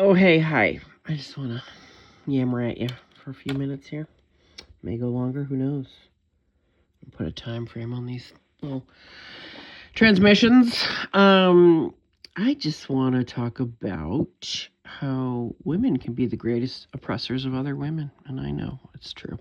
Oh, hey, hi. I just want to yammer at you for a few minutes here. May go longer, who knows? Put a time frame on these little transmissions. I just want to talk about how women can be the greatest oppressors of other women, and I know it's true.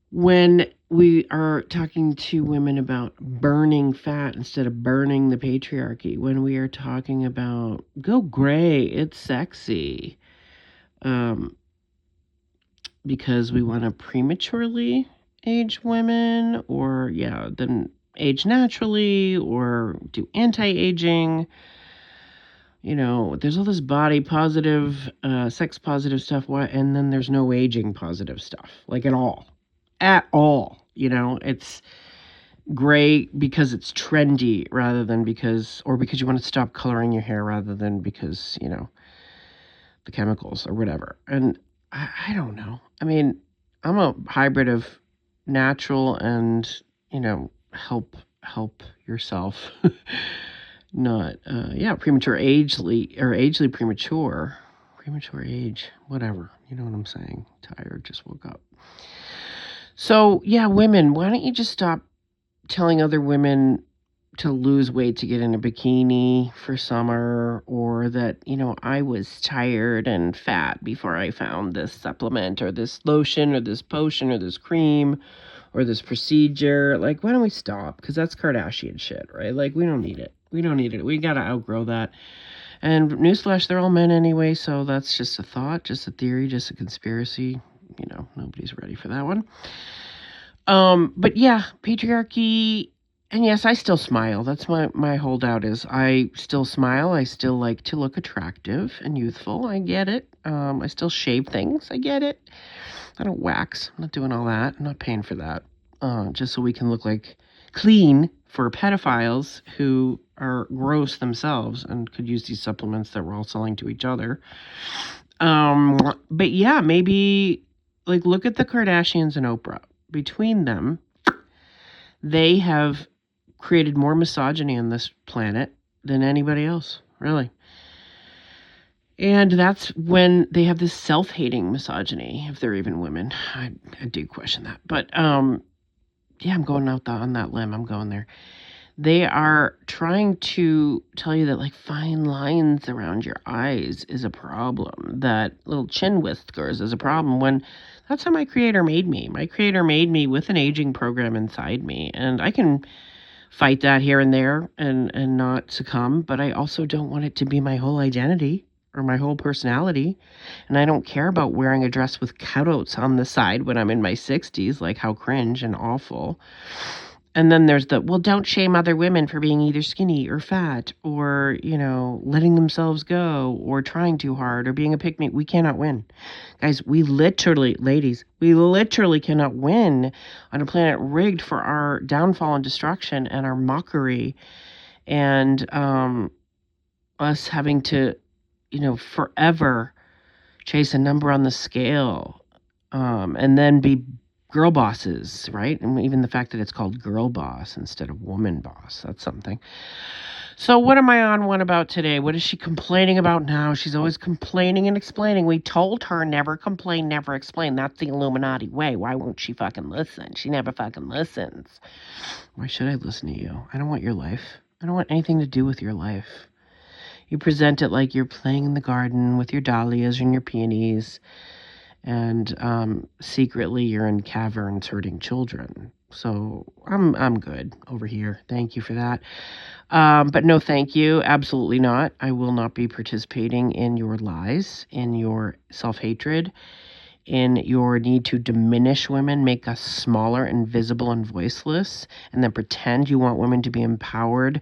When we are talking to women about burning fat instead of burning the patriarchy, when we are talking about go gray, it's sexy, because we want to prematurely age women, or then age naturally, or do anti-aging. There's all this body positive, sex positive stuff, and then there's no aging positive stuff, like at all. It's gray because it's trendy rather than because you want to stop coloring your hair rather than because, the chemicals or whatever. And I don't know. I mean, I'm a hybrid of natural and, help yourself. Not, premature agely premature. Premature age, whatever. You know what I'm saying? Tired, just woke up. So, women, why don't you just stop telling other women to lose weight to get in a bikini for summer, or that, I was tired and fat before I found this supplement or this lotion or this potion or this cream or this procedure. Like, why don't we stop? Because that's Kardashian shit, right? Like, we don't need it. We got to outgrow that. And newsflash, they're all men anyway, so that's just a thought, just a theory, just a conspiracy. Nobody's ready for that one. But yeah, patriarchy. And yes, I still smile. That's my holdout is I still smile. I still like to look attractive and youthful. I get it. I still shave things. I get it. I don't wax. I'm not doing all that. I'm not paying for that. Just so we can look like clean for pedophiles who are gross themselves and could use these supplements that we're all selling to each other. But yeah, maybe like look at the Kardashians and Oprah. Between them, they have created more misogyny on this planet than anybody else, really. And that's when they have this self-hating misogyny, if they're even women. I do question that. But, I'm going out on that limb. I'm going there. They are trying to tell you that, like, fine lines around your eyes is a problem, that little chin whiskers is a problem, when that's how my creator made me. My creator made me with an aging program inside me, and I can fight that here and there and not succumb, but I also don't want it to be my whole identity or my whole personality. And I don't care about wearing a dress with cutouts on the side when I'm in my 60s, like how cringe and awful. And then there's don't shame other women for being either skinny or fat or, letting themselves go or trying too hard or being a pick-me. We cannot win. Guys, ladies, we literally cannot win on a planet rigged for our downfall and destruction and our mockery and us having to, forever chase a number on the scale and then be girl bosses, right? And even the fact that it's called girl boss instead of woman boss, that's something. So what am I on one about today? What is she complaining about now? She's always complaining and explaining. We told her never complain, never explain. That's the Illuminati way. Why won't she fucking listen? She never fucking listens. Why should I listen to you? I don't want your life. I don't want anything to do with your life. You present it like you're playing in the garden with your dahlias and your peonies, and secretly you're in caverns hurting children. So I'm good over here. Thank you for that. But no, thank you. Absolutely not. I will not be participating in your lies, in your self-hatred, in your need to diminish women, make us smaller, invisible, and voiceless, and then pretend you want women to be empowered,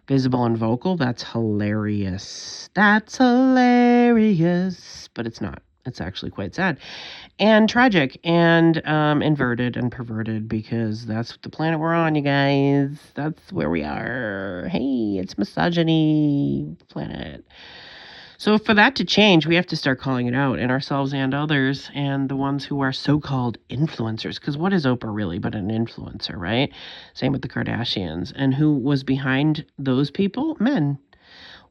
visible, and vocal. That's hilarious. That's hilarious. But it's not. It's actually quite sad and tragic and inverted and perverted, because that's the planet we're on, you guys. That's where we are. Hey, it's misogyny planet. So for that to change, we have to start calling it out in ourselves and others, and the ones who are so-called influencers. Because what is Oprah really but an influencer, right? Same with the Kardashians. And who was behind those people? Men.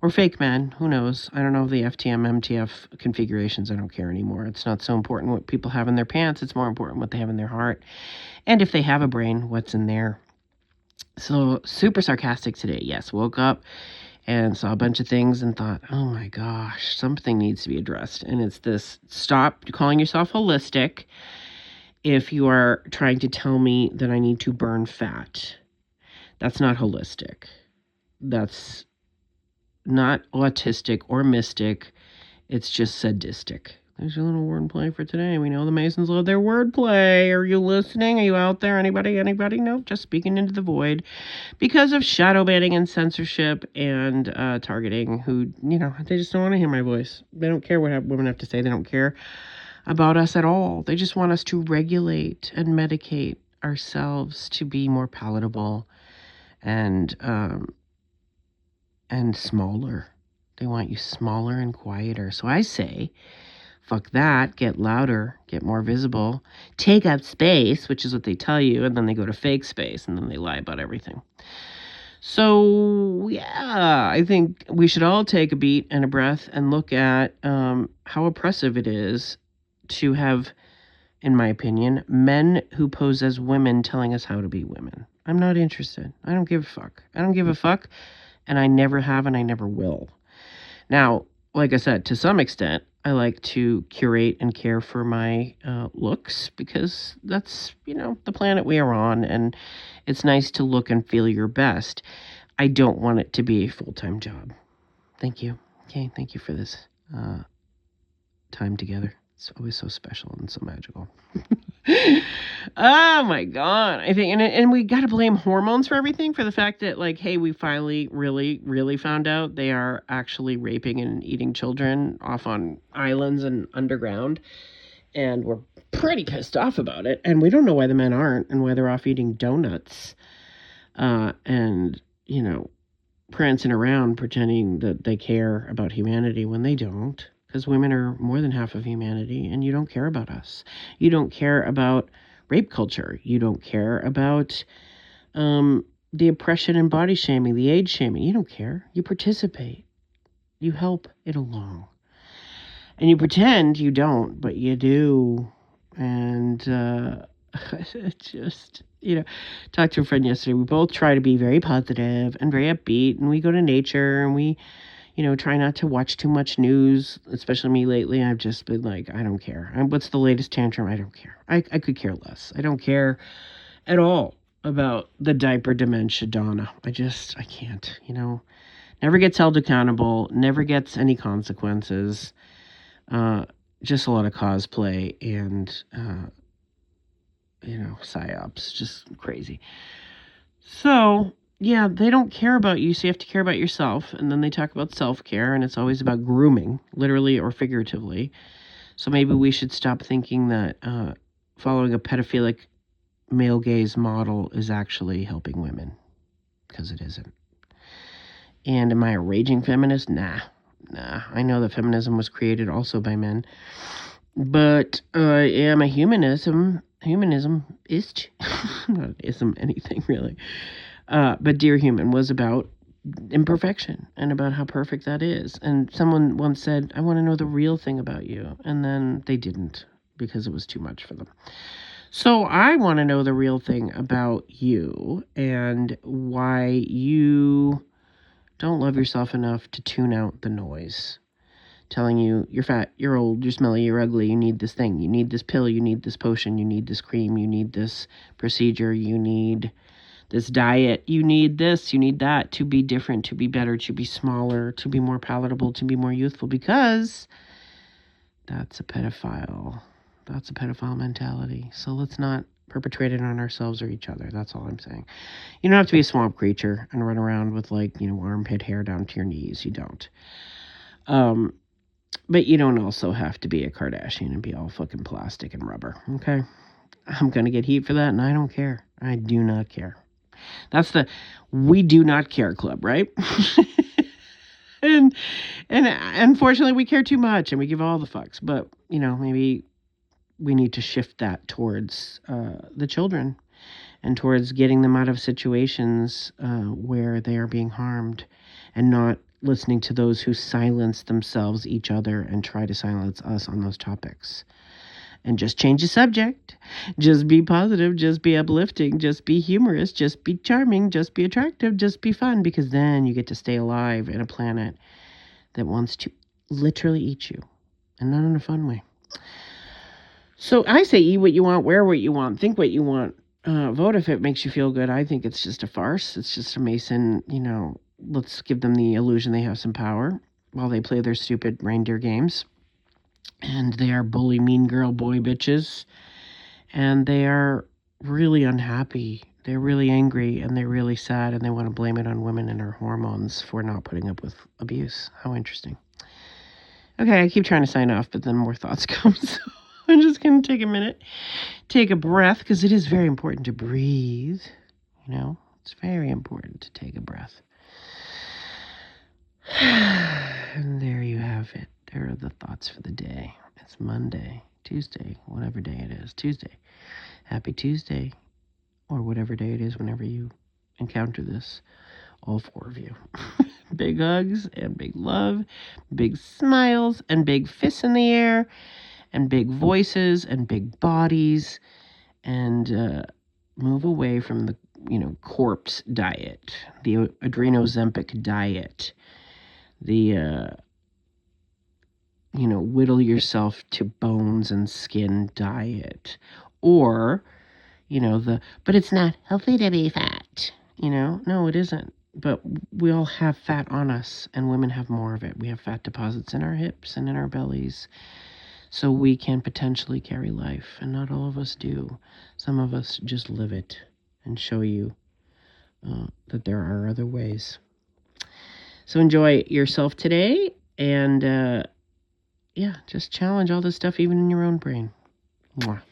Or fake men, who knows? I don't know the FTM, MTF configurations. I don't care anymore. It's not so important what people have in their pants. It's more important what they have in their heart. And if they have a brain, what's in there. So super sarcastic today. Yes, woke up and saw a bunch of things and thought, oh my gosh, something needs to be addressed. And it's this: stop calling yourself holistic if you are trying to tell me that I need to burn fat. That's not holistic. That's not autistic or mystic. It's just sadistic. There's a little wordplay for today. We know the Masons love their wordplay. Are you listening? Are you out there? Anybody? No, just speaking into the void because of shadow banning and censorship and targeting. Who, they just don't want to hear my voice. They don't care what women have to say. They don't care about us at all. They just want us to regulate and medicate ourselves to be more palatable and smaller. They want you smaller and quieter. So I say, fuck that, get louder, get more visible, take up space, which is what they tell you, and then they go to fake space, and then they lie about everything. So, yeah, I think we should all take a beat and a breath and look at how oppressive it is to have, in my opinion, men who pose as women telling us how to be women. I'm not interested. I don't give a fuck. I don't give a fuck, and I never have, and I never will. Now, like I said, to some extent, I like to curate and care for my looks because that's, the planet we are on, and it's nice to look and feel your best. I don't want it to be a full-time job. Thank you. Okay, thank you for this time together. It's always so special and so magical. Oh my God. I think, and we got to blame hormones for everything, for the fact that, like, hey, we finally really, really found out they are actually raping and eating children off on islands and underground. And we're pretty pissed off about it. And we don't know why the men aren't, and why they're off eating donuts. And, prancing around pretending that they care about humanity when they don't. Because women are more than half of humanity, and you don't care about us. You don't care about rape culture. You don't care about the oppression and body shaming, the age shaming. You don't care. You participate. You help it along. And you pretend you don't, but you do. And just, talked to a friend yesterday. We both try to be very positive and very upbeat, and we go to nature, and we try not to watch too much news, especially me lately. I've just been like, I don't care. What's the latest tantrum? I don't care. I could care less. I don't care at all about the diaper dementia Donna. I can't, Never gets held accountable, never gets any consequences. Just a lot of cosplay and, psyops. Just crazy. So, yeah, they don't care about you, so you have to care about yourself. And then they talk about self-care, and it's always about grooming, literally or figuratively. So maybe we should stop thinking that following a pedophilic male gaze model is actually helping women, because it isn't. And am I a raging feminist? Nah. I know that feminism was created also by men, but I am a humanismist. Not ism anything really. But Dear Human was about imperfection and about how perfect that is. And someone once said, I want to know the real thing about you. And then they didn't, because it was too much for them. So I want to know the real thing about you and why you don't love yourself enough to tune out the noise. Telling you you're fat, you're old, you're smelly, you're ugly, you need this thing, you need this pill, you need this potion, you need this cream, you need this procedure, you need this diet, you need this, you need that to be different, to be better, to be smaller, to be more palatable, to be more youthful, because that's a pedophile. That's a pedophile mentality. So let's not perpetrate it on ourselves or each other. That's all I'm saying. You don't have to be a swamp creature and run around with, armpit hair down to your knees. You don't. But you don't also have to be a Kardashian and be all fucking plastic and rubber, okay? I'm going to get heat for that, and I don't care. I do not care. That's the we do not care club, right? and unfortunately, we care too much, and we give all the fucks. But, maybe we need to shift that towards the children and towards getting them out of situations where they are being harmed and not listening to those who silence themselves, each other, and try to silence us on those topics. And just change the subject. Just be positive. Just be uplifting. Just be humorous. Just be charming. Just be attractive. Just be fun. Because then you get to stay alive in a planet that wants to literally eat you. And not in a fun way. So I say eat what you want, wear what you want, think what you want. Vote if it makes you feel good. I think it's just a farce. It's just a Mason, let's give them the illusion they have some power while they play their stupid reindeer games. And they are bully, mean girl, boy bitches. And they are really unhappy. They're really angry and they're really sad and they want to blame it on women and our hormones for not putting up with abuse. How interesting. Okay, I keep trying to sign off, but then more thoughts come. So I'm just going to take a minute, take a breath, because it is very important to breathe. It's very important to take a breath. And there you have it. There are the thoughts for the day. It's Monday, Tuesday, whatever day it is. Tuesday. Happy Tuesday, or whatever day it is whenever you encounter this. All four of you. Big hugs and big love, big smiles and big fists in the air, and big voices and big bodies, and move away from the, corpse diet, the adrenozempic diet, the, whittle yourself to bones and skin diet, or, but it's not healthy to be fat, no, it isn't. But we all have fat on us, and women have more of it. We have fat deposits in our hips and in our bellies. So we can potentially carry life, and not all of us do. Some of us just live it and show you that there are other ways. So enjoy yourself today, and just challenge all this stuff even in your own brain. Mwah.